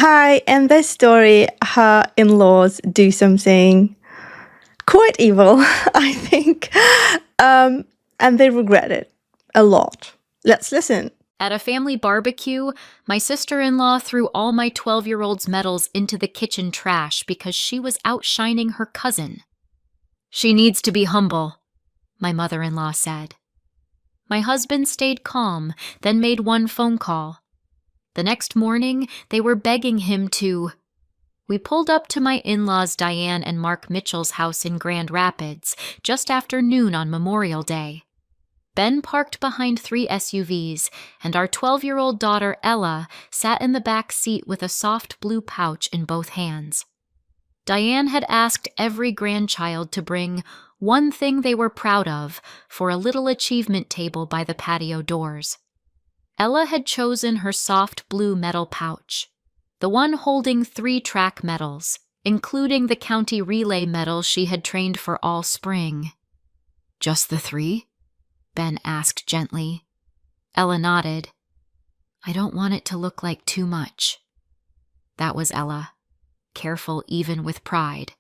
Hi, in this story, her in laws do something quite evil, I think, and they regret it a lot. Let's listen. At a family barbecue, my sister-in-law threw all my 12-year-old's medals into the kitchen trash because she was outshining her cousin. "She needs to be humble," my mother-in-law said. My husband stayed calm, then made one phone call. The next morning, they were begging him to. We pulled up to my in-laws Diane and Mark Mitchell's house in Grand Rapids just after noon on Memorial Day. Ben parked behind 3 SUVs, and our 12-year-old daughter Ella sat in the back seat with a soft blue pouch in both hands. Diane had asked every grandchild to bring one thing they were proud of for a little achievement table by the patio doors. Ella had chosen her soft blue metal pouch, the one holding 3 track medals, including the county relay medal she had trained for all spring. "Just the 3? Ben asked gently. Ella nodded. "I don't want it to look like too much." That was Ella, careful even with pride.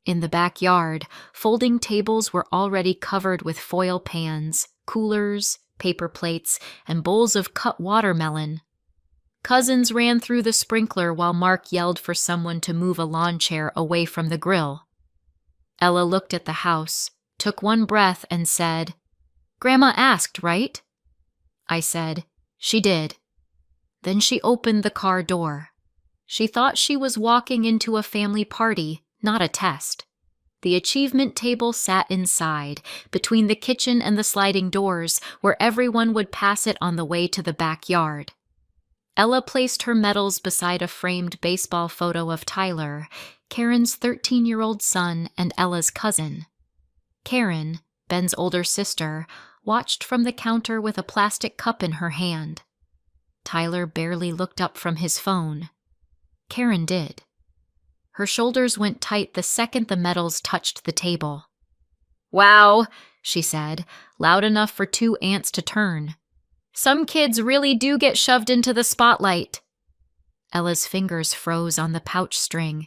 In the backyard, folding tables were already covered with foil pans, coolers, paper plates, and bowls of cut watermelon. Cousins ran through the sprinkler while Mark yelled for someone to move a lawn chair away from the grill. Ella looked at the house, took one breath, and said, "Grandma asked, right?" I said, "She did." Then she opened the car door. She thought she was walking into a family party, not a test. The achievement table sat inside, between the kitchen and the sliding doors, where everyone would pass it on the way to the backyard. Ella placed her medals beside a framed baseball photo of Tyler, Karen's 13-year-old son and Ella's cousin. Karen, Ben's older sister, watched from the counter with a plastic cup in her hand. Tyler barely looked up from his phone. Karen did. Her shoulders went tight the second the medals touched the table. "Wow," she said, loud enough for 2 aunts to turn. "Some kids really do get shoved into the spotlight." Ella's fingers froze on the pouch string.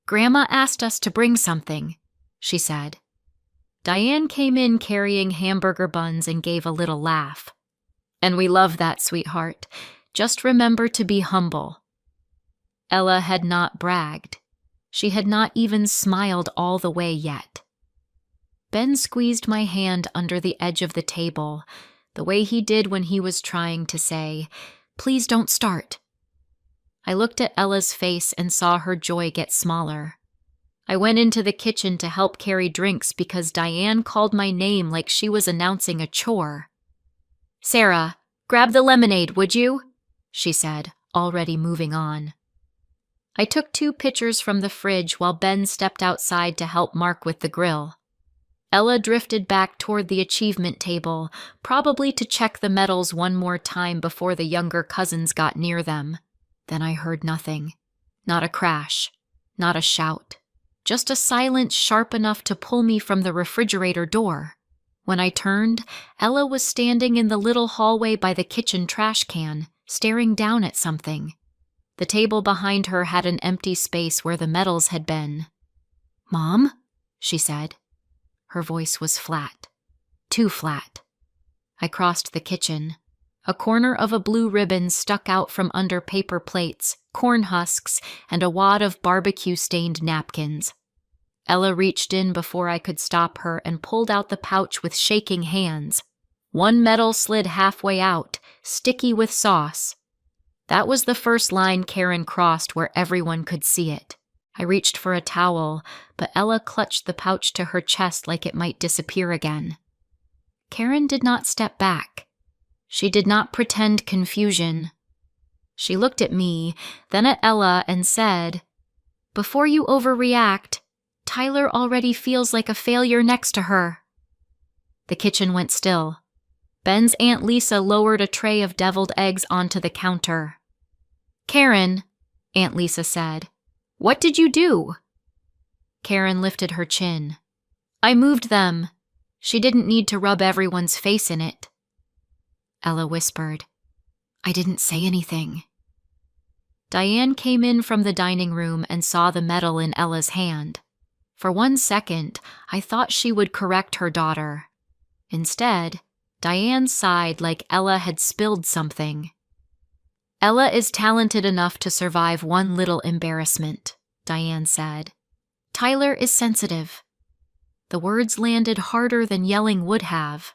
"Grandma asked us to bring something," she said. Diane came in carrying hamburger buns and gave a little laugh. "And we love that, sweetheart. Just remember to be humble." Ella had not bragged. She had not even smiled all the way yet. Ben squeezed my hand under the edge of the table, the way he did when he was trying to say, "Please don't start." I looked at Ella's face and saw her joy get smaller. I went into the kitchen to help carry drinks because Diane called my name like she was announcing a chore. "Sarah, grab the lemonade, would you?" she said, already moving on. I took 2 pitchers from the fridge while Ben stepped outside to help Mark with the grill. Ella drifted back toward the achievement table, probably to check the medals one more time before the younger cousins got near them. Then I heard nothing. Not a crash. Not a shout. Just a silence sharp enough to pull me from the refrigerator door. When I turned, Ella was standing in the little hallway by the kitchen trash can, staring down at something. The table behind her had an empty space where the medals had been. "Mom?" she said. Her voice was flat. Too flat. I crossed the kitchen. A corner of a blue ribbon stuck out from under paper plates, corn husks, and a wad of barbecue-stained napkins. Ella reached in before I could stop her and pulled out the pouch with shaking hands. One medal slid halfway out, sticky with sauce. That was the first line Karen crossed where everyone could see it. I reached for a towel, but Ella clutched the pouch to her chest like it might disappear again. Karen did not step back. She did not pretend confusion. She looked at me, then at Ella, and said, "Before you overreact, Tyler already feels like a failure next to her." The kitchen went still. Ben's Aunt Lisa lowered a tray of deviled eggs onto the counter. "Karen," Aunt Lisa said, "what did you do?" Karen lifted her chin. "I moved them. She didn't need to rub everyone's face in it." Ella whispered, "I didn't say anything." Diane came in from the dining room and saw the medal in Ella's hand. For 1 second, I thought she would correct her daughter. Instead, Diane sighed like Ella had spilled something. "Ella is talented enough to survive one little embarrassment," Diane said. "Tyler is sensitive." The words landed harder than yelling would have.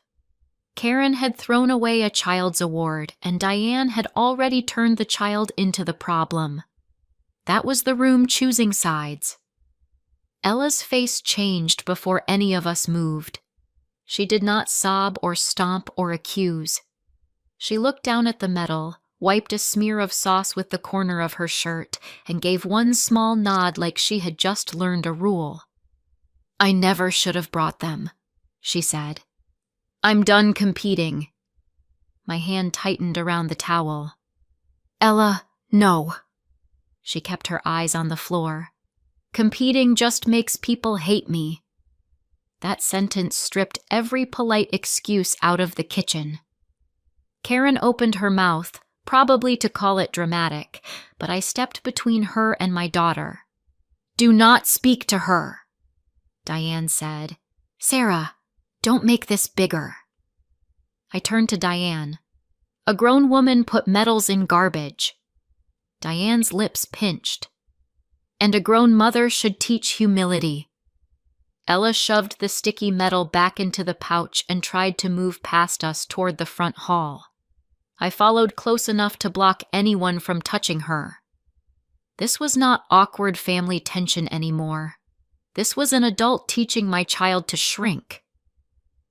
Karen had thrown away a child's award, and Diane had already turned the child into the problem. That was the room choosing sides. Ella's face changed before any of us moved. She did not sob or stomp or accuse. She looked down at the medal, wiped a smear of sauce with the corner of her shirt, and gave one small nod like she had just learned a rule. "I never should have brought them," she said. "I'm done competing." My hand tightened around the towel. "Ella, no." She kept her eyes on the floor. "Competing just makes people hate me." That sentence stripped every polite excuse out of the kitchen. Karen opened her mouth, probably to call it dramatic, but I stepped between her and my daughter. "Do not speak to her," Diane said. "Sarah, don't make this bigger." I turned to Diane. "A grown woman put medals in garbage." Diane's lips pinched. "And a grown mother should teach humility." Ella shoved the sticky medal back into the pouch and tried to move past us toward the front hall. I followed close enough to block anyone from touching her. This was not awkward family tension anymore. This was an adult teaching my child to shrink.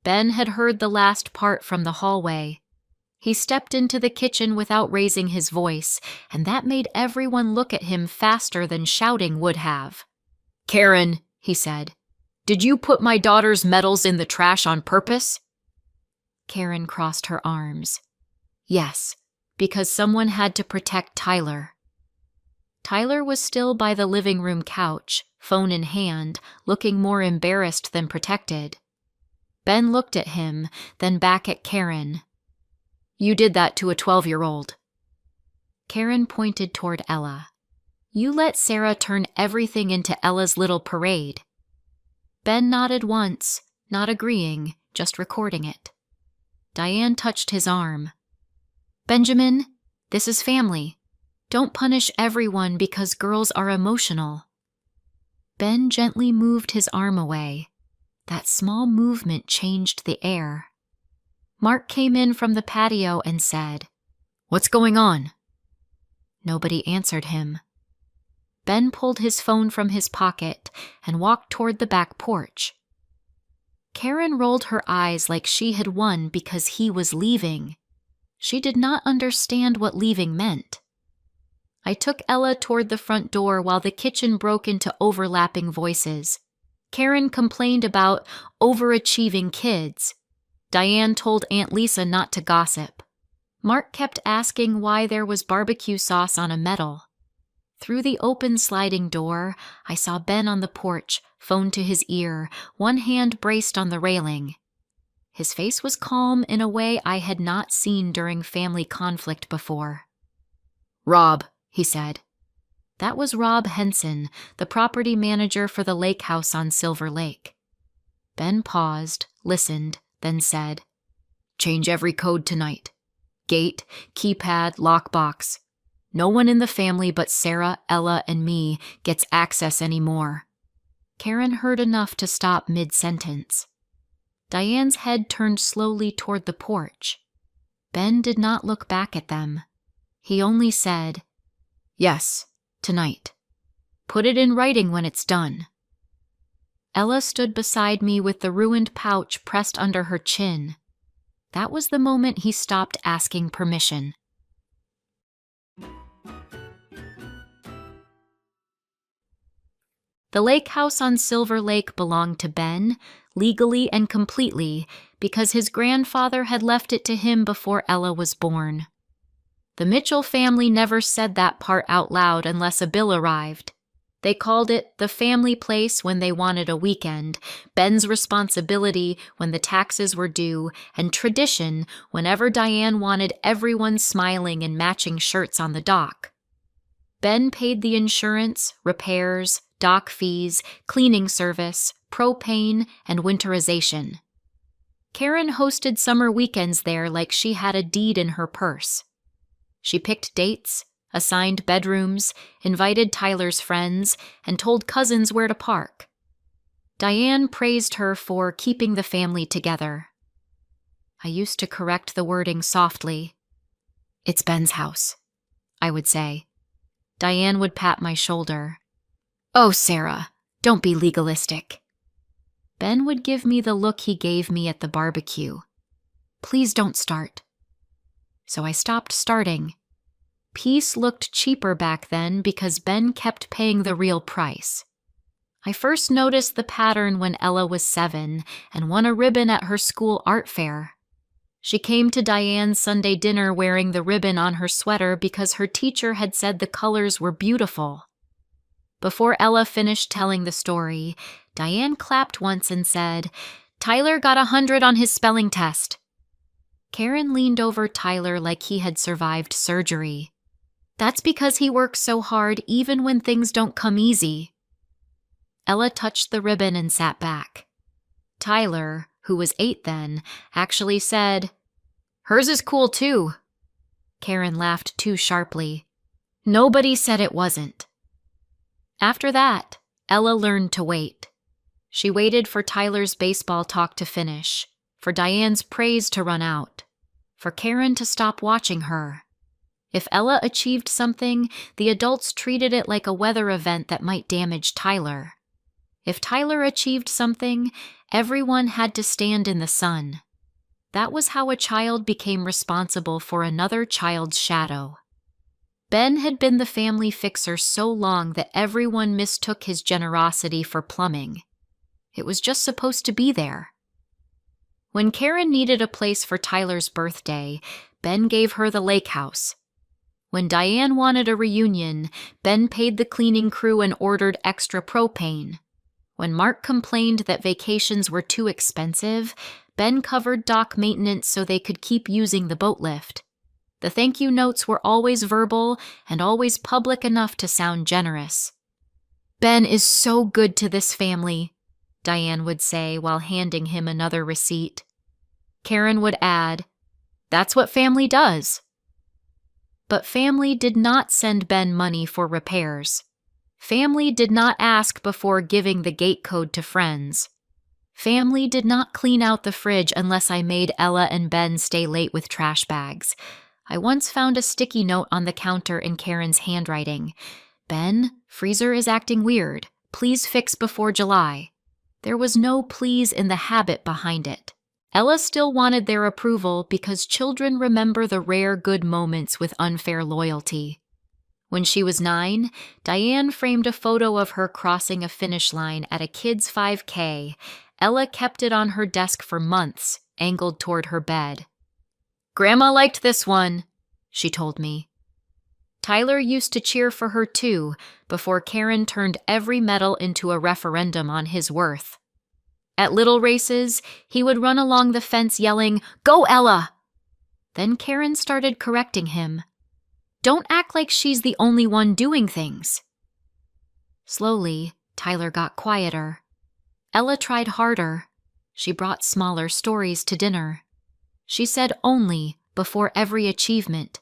Ben had heard the last part from the hallway. He stepped into the kitchen without raising his voice, and that made everyone look at him faster than shouting would have. "Karen," he said, "did you put my daughter's medals in the trash on purpose?" Karen crossed her arms. "Yes, because someone had to protect Tyler." Tyler was still by the living room couch, phone in hand, looking more embarrassed than protected. Ben looked at him, then back at Karen. "You did that to a 12-year-old. Karen pointed toward Ella. "You let Sarah turn everything into Ella's little parade." Ben nodded once, not agreeing, just recording it. Diane touched his arm. "Benjamin, this is family. Don't punish everyone because girls are emotional." Ben gently moved his arm away. That small movement changed the air. Mark came in from the patio and said, "What's going on?" Nobody answered him. Ben pulled his phone from his pocket and walked toward the back porch. Karen rolled her eyes like she had won because he was leaving. She did not understand what leaving meant. I took Ella toward the front door while the kitchen broke into overlapping voices. Karen complained about overachieving kids. Diane told Aunt Lisa not to gossip. Mark kept asking why there was barbecue sauce on a medal. Through the open sliding door, I saw Ben on the porch, phone to his ear, one hand braced on the railing. His face was calm in a way I had not seen during family conflict before. "Rob," he said. That was Rob Henson, the property manager for the lake house on Silver Lake. Ben paused, listened, then said, "Change every code tonight. Gate, keypad, lockbox. No one in the family but Sarah, Ella, and me gets access anymore." Karen heard enough to stop mid-sentence. Diane's head turned slowly toward the porch. Ben did not look back at them. He only said, "Yes, tonight. Put it in writing when it's done." Ella stood beside me with the ruined pouch pressed under her chin. That was the moment he stopped asking permission. The lake house on Silver Lake belonged to Ben, legally and completely, because his grandfather had left it to him before Ella was born. The Mitchell family never said that part out loud unless a bill arrived. They called it the family place when they wanted a weekend, Ben's responsibility when the taxes were due, and tradition whenever Diane wanted everyone smiling in matching shirts on the dock. Ben paid the insurance, repairs, dock fees, cleaning service, propane, and winterization. Karen hosted summer weekends there like she had a deed in her purse. She picked dates, assigned bedrooms, invited Tyler's friends, and told cousins where to park. Diane praised her for keeping the family together. I used to correct the wording softly. "It's Ben's house," I would say. Diane would pat my shoulder. "Oh, Sarah, don't be legalistic." Ben would give me the look he gave me at the barbecue. "Please don't start." So I stopped starting. Peace looked cheaper back then because Ben kept paying the real price. I first noticed the pattern when Ella was 7 and won a ribbon at her school art fair. She came to Diane's Sunday dinner wearing the ribbon on her sweater because her teacher had said the colors were beautiful. Before Ella finished telling the story, Diane clapped once and said, "Tyler got 100 on his spelling test." Karen leaned over Tyler like he had survived surgery. "That's because he works so hard even when things don't come easy." Ella touched the ribbon and sat back. Tyler, who was 8 then, actually said, "Hers is cool too." Karen laughed too sharply. Nobody said it wasn't. After that, Ella learned to wait. She waited for Tyler's baseball talk to finish, for Diane's praise to run out, for Karen to stop watching her. If Ella achieved something, the adults treated it like a weather event that might damage Tyler. If Tyler achieved something, everyone had to stand in the sun. That was how a child became responsible for another child's shadow. Ben had been the family fixer so long that everyone mistook his generosity for plumbing. It was just supposed to be there. When Karen needed a place for Tyler's birthday, Ben gave her the lake house. When Diane wanted a reunion, Ben paid the cleaning crew and ordered extra propane. When Mark complained that vacations were too expensive, Ben covered dock maintenance so they could keep using the boat lift. The thank you notes were always verbal and always public enough to sound generous. "Ben is so good to this family," Diane would say while handing him another receipt. Karen would add, "That's what family does." But family did not send Ben money for repairs. Family did not ask before giving the gate code to friends. Family did not clean out the fridge unless I made Ella and Ben stay late with trash bags. I once found a sticky note on the counter in Karen's handwriting. "Ben, freezer is acting weird. Please fix before July." There was no please in the habit behind it. Ella still wanted their approval because children remember the rare good moments with unfair loyalty. When she was 9, Diane framed a photo of her crossing a finish line at a kids' 5K. Ella kept it on her desk for months, angled toward her bed. "Grandma liked this one," she told me. Tyler used to cheer for her too, before Karen turned every medal into a referendum on his worth. At little races, he would run along the fence yelling, "Go, Ella!" Then Karen started correcting him. "Don't act like she's the only one doing things." Slowly, Tyler got quieter. Ella tried harder. She brought smaller stories to dinner. She said only before every achievement.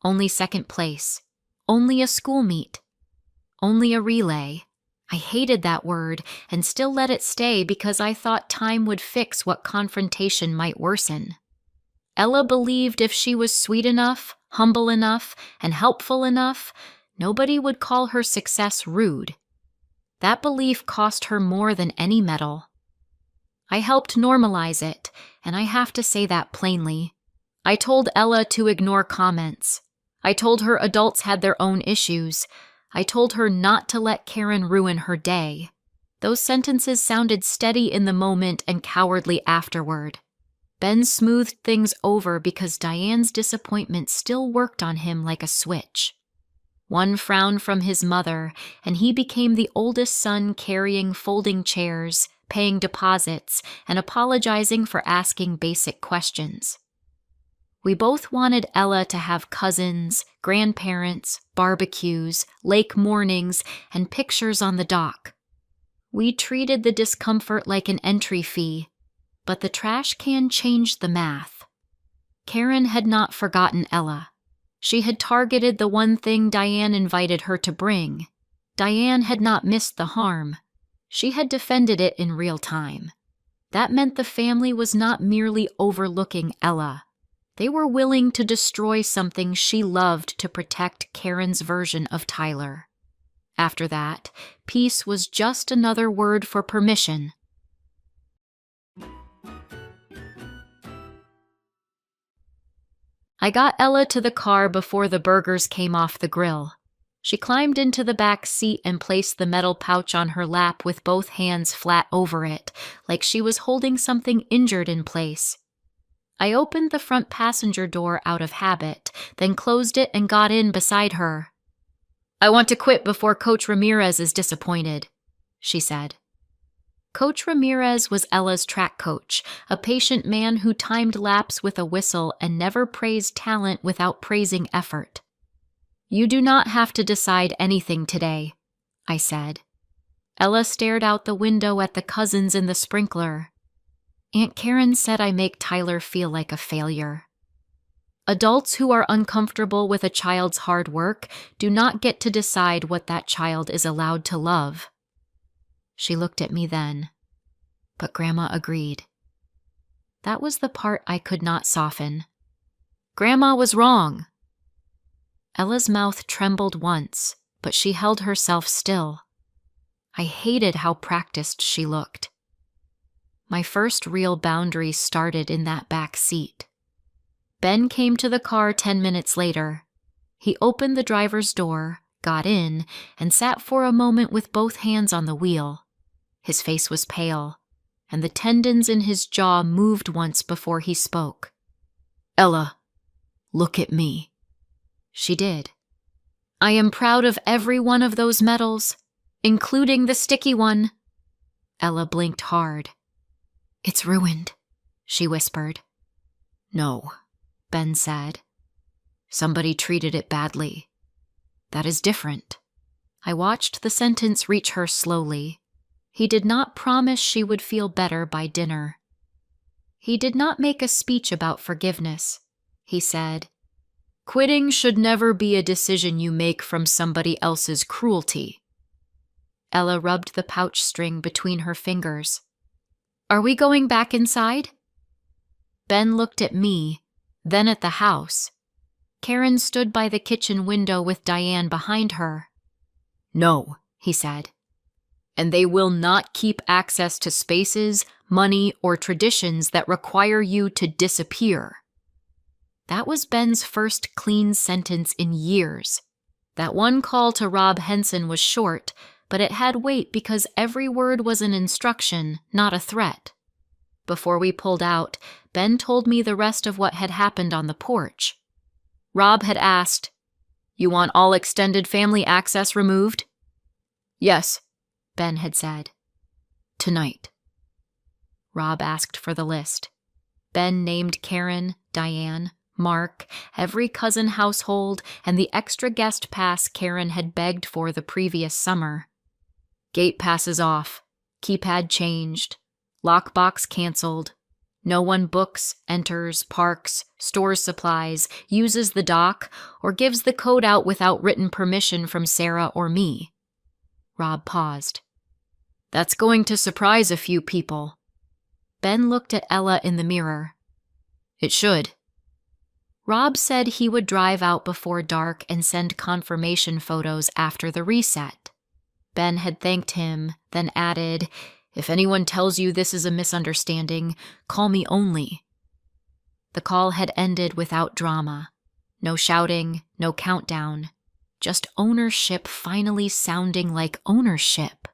Only second place. Only a school meet. Only a relay. I hated that word and still let it stay because I thought time would fix what confrontation might worsen. Ella believed if she was sweet enough, humble enough, and helpful enough, nobody would call her success rude. That belief cost her more than any medal. I helped normalize it, and I have to say that plainly. I told Ella to ignore comments. I told her adults had their own issues. I told her not to let Karen ruin her day. Those sentences sounded steady in the moment and cowardly afterward. Ben smoothed things over because Diane's disappointment still worked on him like a switch. One frown from his mother, and he became the oldest son carrying folding chairs, paying deposits, and apologizing for asking basic questions. We both wanted Ella to have cousins, grandparents, barbecues, lake mornings, and pictures on the dock. We treated the discomfort like an entry fee, but the trash can changed the math. Karen had not forgotten Ella. She had targeted the one thing Diane invited her to bring. Diane had not missed the harm. She had defended it in real time. That meant the family was not merely overlooking Ella. They were willing to destroy something she loved to protect Karen's version of Tyler. After that, peace was just another word for permission. I got Ella to the car before the burgers came off the grill. She climbed into the back seat and placed the metal pouch on her lap with both hands flat over it, like she was holding something injured in place. I opened the front passenger door out of habit, then closed it and got in beside her. "I want to quit before Coach Ramirez is disappointed," she said. Coach Ramirez was Ella's track coach, a patient man who timed laps with a whistle and never praised talent without praising effort. "You do not have to decide anything today," I said. Ella stared out the window at the cousins in the sprinkler. Aunt Karen said I make Tyler feel like a failure. Adults who are uncomfortable with a child's hard work do not get to decide what that child is allowed to love. She looked at me then, but Grandma agreed. That was the part I could not soften. Grandma was wrong. Ella's mouth trembled once, but she held herself still. I hated how practiced she looked. My first real boundary started in that back seat. Ben came to the car 10 minutes later. He opened the driver's door, got in, and sat for a moment with both hands on the wheel. His face was pale, and the tendons in his jaw moved once before he spoke. "Ella, look at me." She did. "I am proud of every one of those medals, including the sticky one." Ella blinked hard. "It's ruined," she whispered. "No," Ben said. "Somebody treated it badly. That is different." I watched the sentence reach her slowly. He did not promise she would feel better by dinner. He did not make a speech about forgiveness. He said, "Quitting should never be a decision you make from somebody else's cruelty." Ella rubbed the pouch string between her fingers. "Are we going back inside?" Ben looked at me, then at the house. Karen stood by the kitchen window with Diane behind her. "No," he said. "And they will not keep access to spaces, money, or traditions that require you to disappear." That was Ben's first clean sentence in years. That one call to Rob Henson was short, but it had weight because every word was an instruction, not a threat. Before we pulled out, Ben told me the rest of what had happened on the porch. Rob had asked, "You want all extended family access removed?" "Yes," Ben had said. "Tonight." Rob asked for the list. Ben named Karen, Diane, Mark, every cousin household, and the extra guest pass Karen had begged for the previous summer. Gate passes off, keypad changed, lockbox canceled. No one books, enters, parks, stores supplies, uses the dock, or gives the code out without written permission from Sarah or me. Rob paused. "That's going to surprise a few people." Ben looked at Ella in the mirror. "It should." Rob said he would drive out before dark and send confirmation photos after the reset. Ben had thanked him, then added, "If anyone tells you this is a misunderstanding, call me only." The call had ended without drama. No shouting, no countdown. Just ownership finally sounding like ownership.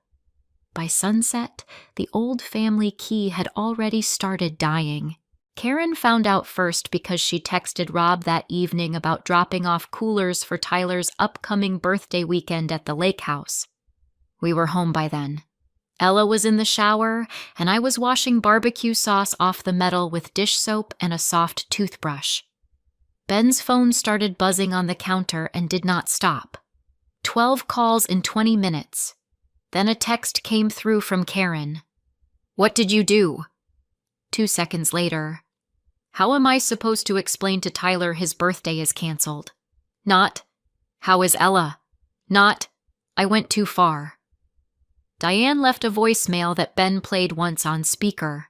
By sunset, the old family key had already started dying. Karen found out first because she texted Rob that evening about dropping off coolers for Tyler's upcoming birthday weekend at the lake house. We were home by then. Ella was in the shower, and I was washing barbecue sauce off the metal with dish soap and a soft toothbrush. Ben's phone started buzzing on the counter and did not stop. 12 calls in 20 minutes. Then a text came through from Karen. "What did you do?" 2 seconds later. "How am I supposed to explain to Tyler his birthday is canceled?" Not, "How is Ella?" Not, "I went too far." Diane left a voicemail that Ben played once on speaker.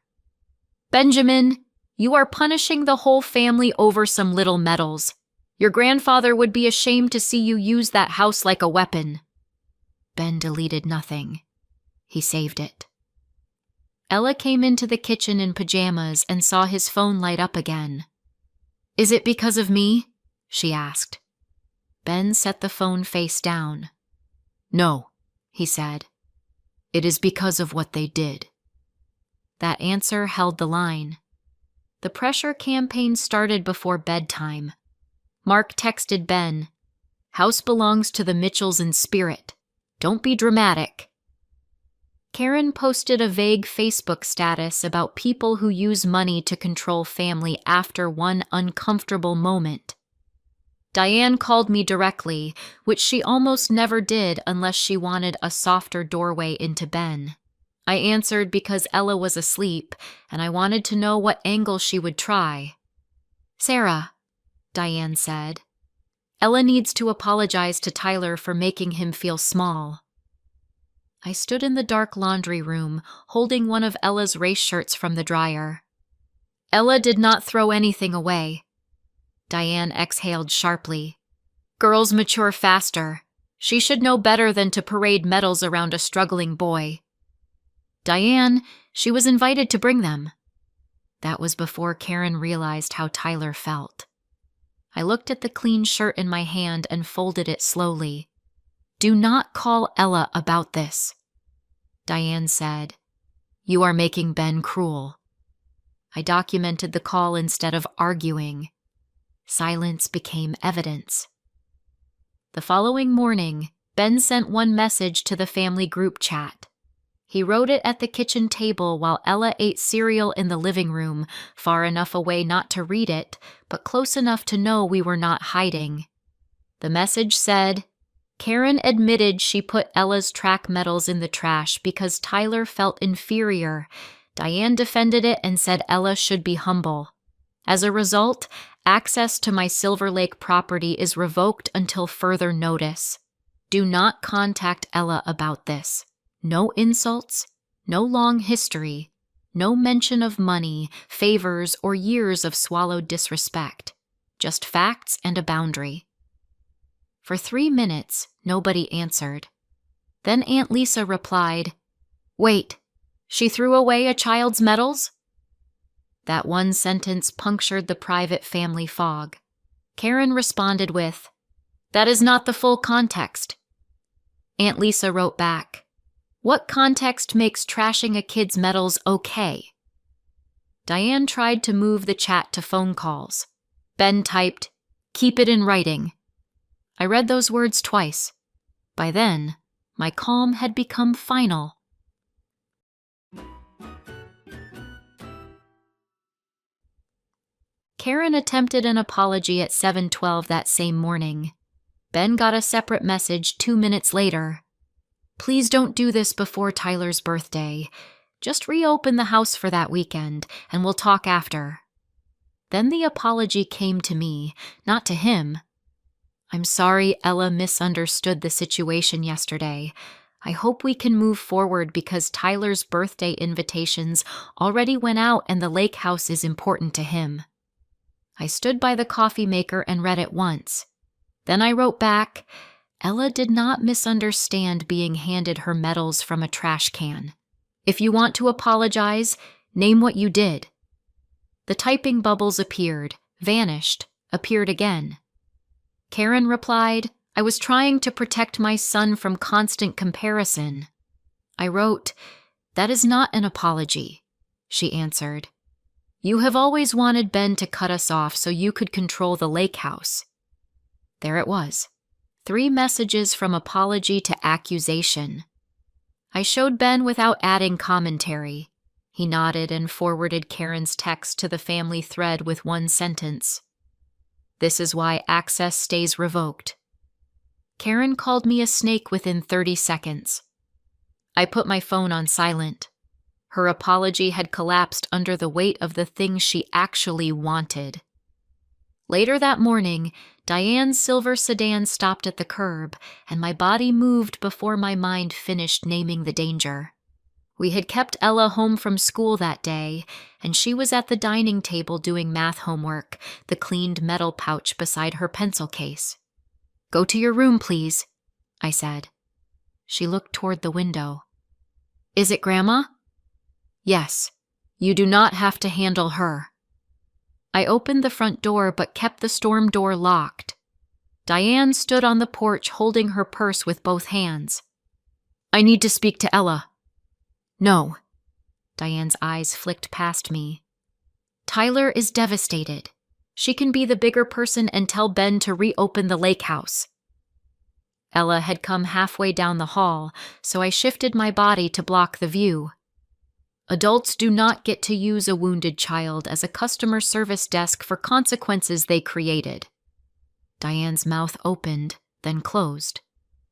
"Benjamin, you are punishing the whole family over some little medals. Your grandfather would be ashamed to see you use that house like a weapon." Ben deleted nothing. He saved it. Ella came into the kitchen in pajamas and saw his phone light up again. "Is it because of me?" she asked. Ben set the phone face down. "No," he said. "It is because of what they did." That answer held the line. The pressure campaign started before bedtime. Mark texted Ben, "House belongs to the Mitchells in spirit. Don't be dramatic." Karen posted a vague Facebook status about people who use money to control family after one uncomfortable moment. Diane called me directly, which she almost never did unless she wanted a softer doorway into Ben. I answered because Ella was asleep, and I wanted to know what angle she would try. "Sarah," Diane said, "Ella needs to apologize to Tyler for making him feel small." I stood in the dark laundry room, holding one of Ella's race shirts from the dryer. "Ella did not throw anything away." Diane exhaled sharply. "Girls mature faster. She should know better than to parade medals around a struggling boy." "Diane, she was invited to bring them." That was before Karen realized how Tyler felt. I looked at the clean shirt in my hand and folded it slowly. "Do not call Ella about this." Diane said, "You are making Ben cruel." I documented the call instead of arguing. Silence became evidence. The following morning, Ben sent one message to the family group chat. He wrote it at the kitchen table while Ella ate cereal in the living room, far enough away not to read it, but close enough to know we were not hiding. The message said, "Karen admitted she put Ella's track medals in the trash because Tyler felt inferior. Diane defended it and said Ella should be humble. As a result, access to my Silver Lake property is revoked until further notice. Do not contact Ella about this. No insults, no long history, no mention of money, favors, or years of swallowed disrespect. Just facts and a boundary." For 3 minutes, nobody answered. Then Aunt Lisa replied, "Wait, she threw away a child's medals?" That one sentence punctured the private family fog. Karen responded with, "That is not the full context." Aunt Lisa wrote back, "What context makes trashing a kid's medals okay?" Diane tried to move the chat to phone calls. Ben typed, "Keep it in writing." I read those words twice. By then, my calm had become final. Karen attempted an apology at 7:12 that same morning. Ben got a separate message 2 minutes later. "Please don't do this before Tyler's birthday. Just reopen the house for that weekend, and we'll talk after." Then the apology came to me, not to him. "I'm sorry Ella misunderstood the situation yesterday. I hope we can move forward because Tyler's birthday invitations already went out and the lake house is important to him." I stood by the coffee maker and read it once. Then I wrote back, "Ella did not misunderstand being handed her medals from a trash can. If you want to apologize, name what you did." The typing bubbles appeared, vanished, appeared again. Karen replied, "I was trying to protect my son from constant comparison." I wrote, "That is not an apology." She answered, "You have always wanted Ben to cut us off so you could control the lake house." There it was. 3 messages from apology to accusation. I showed Ben without adding commentary. He nodded and forwarded Karen's text to the family thread with one sentence. This is why access stays revoked. Karen called me a snake within 30 seconds. I put my phone on silent. Her apology had collapsed under the weight of the thing she actually wanted. Later that morning, Diane's silver sedan stopped at the curb, and my body moved before my mind finished naming the danger. We had kept Ella home from school that day, and she was at the dining table doing math homework, the cleaned metal pouch beside her pencil case. "Go to your room, please," I said. She looked toward the window. "Is it Grandma?" "Yes. You do not have to handle her." I opened the front door but kept the storm door locked. Diane stood on the porch holding her purse with both hands. "I need to speak to Ella." "No." Diane's eyes flicked past me. "Tyler is devastated. She can be the bigger person and tell Ben to reopen the lake house." Ella had come halfway down the hall, so I shifted my body to block the view. Adults do not get to use a wounded child as a customer service desk for consequences they created. Diane's mouth opened, then closed.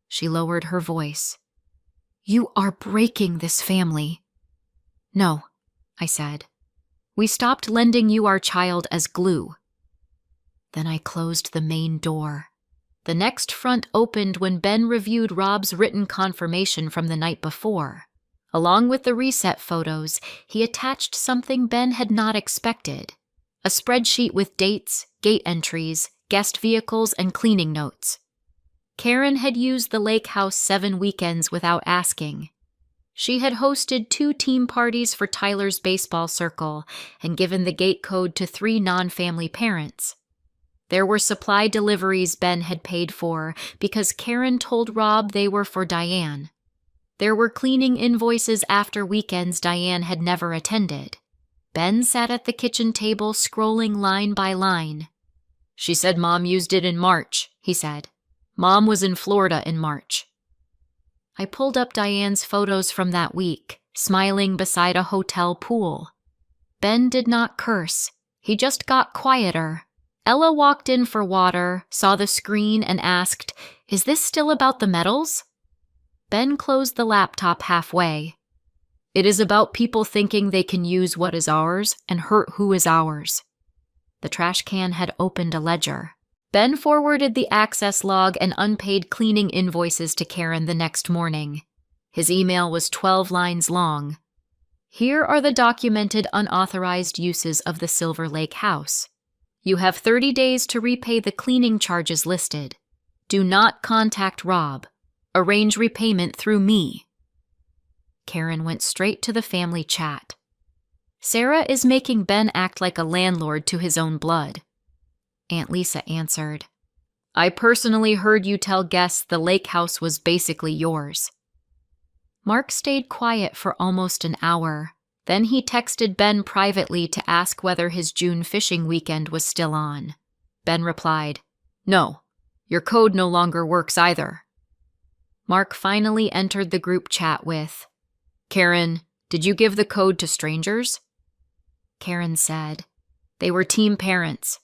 She lowered her voice. "You are breaking this family." "No," I said. "We stopped lending you our child as glue." Then I closed the main door. The next front opened when Ben reviewed Rob's written confirmation from the night before. Along with the reset photos, he attached something Ben had not expected: a spreadsheet with dates, gate entries, guest vehicles, and cleaning notes. Karen had used the lake house 7 weekends without asking. She had hosted 2 team parties for Tyler's baseball circle and given the gate code to 3 non-family parents. There were supply deliveries Ben had paid for because Karen told Rob they were for Diane. There were cleaning invoices after weekends Diane had never attended. Ben sat at the kitchen table scrolling line by line. "She said Mom used it in March," he said. "Mom was in Florida in March." I pulled up Diane's photos from that week, smiling beside a hotel pool. Ben did not curse. He just got quieter. Ella walked in for water, saw the screen, and asked, "Is this still about the medals?" Ben closed the laptop halfway. "It is about people thinking they can use what is ours and hurt who is ours." The trash can had opened a ledger. Ben forwarded the access log and unpaid cleaning invoices to Karen the next morning. His email was 12 lines long. "Here are the documented unauthorized uses of the Silver Lake house. You have 30 days to repay the cleaning charges listed. Do not contact Rob. Arrange repayment through me." Karen went straight to the family chat. "Sarah is making Ben act like a landlord to his own blood." Aunt Lisa answered, "I personally heard you tell guests the lake house was basically yours." Mark stayed quiet for almost an hour. Then he texted Ben privately to ask whether his June fishing weekend was still on. Ben replied, "No, your code no longer works either." Mark finally entered the group chat with, "Karen, did you give the code to strangers?" Karen said, "They were team parents."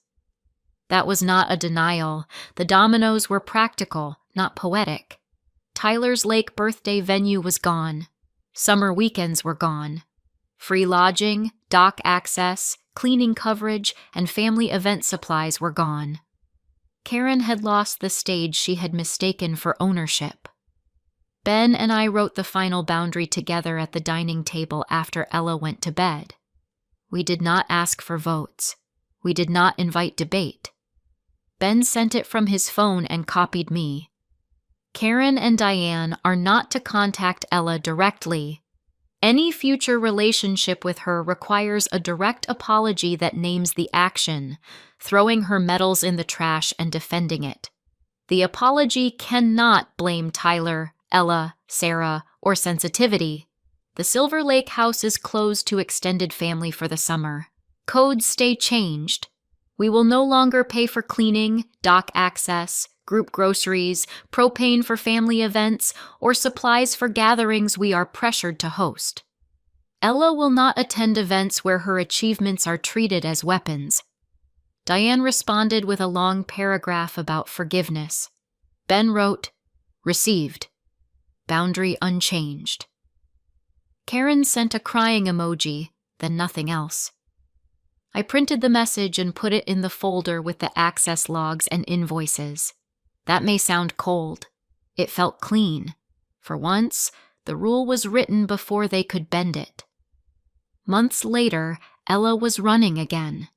That was not a denial. The dominoes were practical, not poetic. Tyler's lake birthday venue was gone. Summer weekends were gone. Free lodging, dock access, cleaning coverage, and family event supplies were gone. Karen had lost the stage she had mistaken for ownership. Ben and I wrote the final boundary together at the dining table after Ella went to bed. We did not ask for votes. We did not invite debate. Ben sent it from his phone and copied me. Karen and Diane are not to contact Ella directly. Any future relationship with her requires a direct apology that names the action, throwing her medals in the trash and defending it. The apology cannot blame Tyler, Ella, Sarah, or sensitivity. The Silver Lake house is closed to extended family for the summer. Codes stay changed. We will no longer pay for cleaning, dock access, group groceries, propane for family events, or supplies for gatherings we are pressured to host. Ella will not attend events where her achievements are treated as weapons. Diane responded with a long paragraph about forgiveness. Ben wrote, "Received. Boundary unchanged." Karen sent a crying emoji, then nothing else. I printed the message and put it in the folder with the access logs and invoices. That may sound cold. It felt clean. For once, the rule was written before they could bend it. Months later, Ella was running again.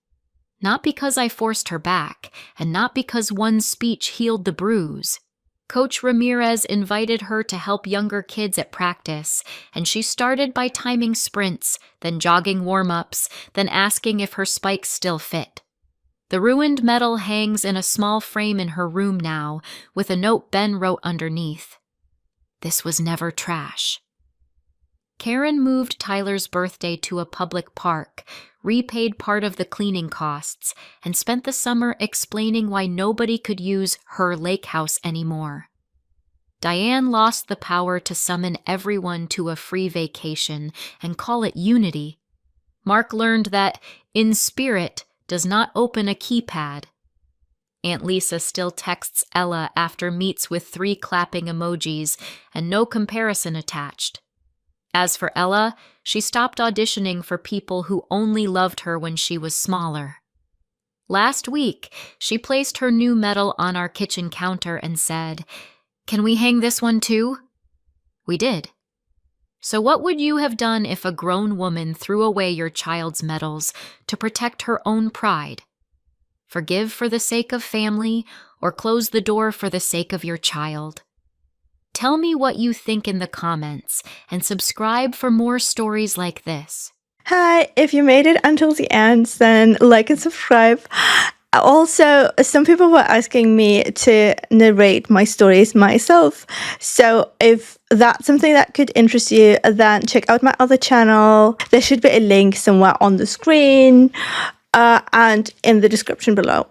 Not because I forced her back, and not because one speech healed the bruise. Coach Ramirez invited her to help younger kids at practice, and she started by timing sprints, then jogging warm-ups, then asking if her spikes still fit. The ruined medal hangs in a small frame in her room now, with a note Ben wrote underneath. This was never trash. Karen moved Tyler's birthday to a public park, repaid part of the cleaning costs, and spent the summer explaining why nobody could use her lake house anymore. Diane lost the power to summon everyone to a free vacation and call it unity. Mark learned that in spirit does not open a keypad. Aunt Lisa still texts Ella after meets with 3 clapping emojis and no comparison attached. As for Ella, she stopped auditioning for people who only loved her when she was smaller. Last week, she placed her new medal on our kitchen counter and said, "Can we hang this one too?" We did. So what would you have done if a grown woman threw away your child's medals to protect her own pride? Forgive for the sake of family, or close the door for the sake of your child? Tell me what you think in the comments, and subscribe for more stories like this. Hi, if you made it until the end, then like and subscribe. Also, some people were asking me to narrate my stories myself. So if that's something that could interest you, then check out my other channel. There should be a link somewhere on the screen and in the description below.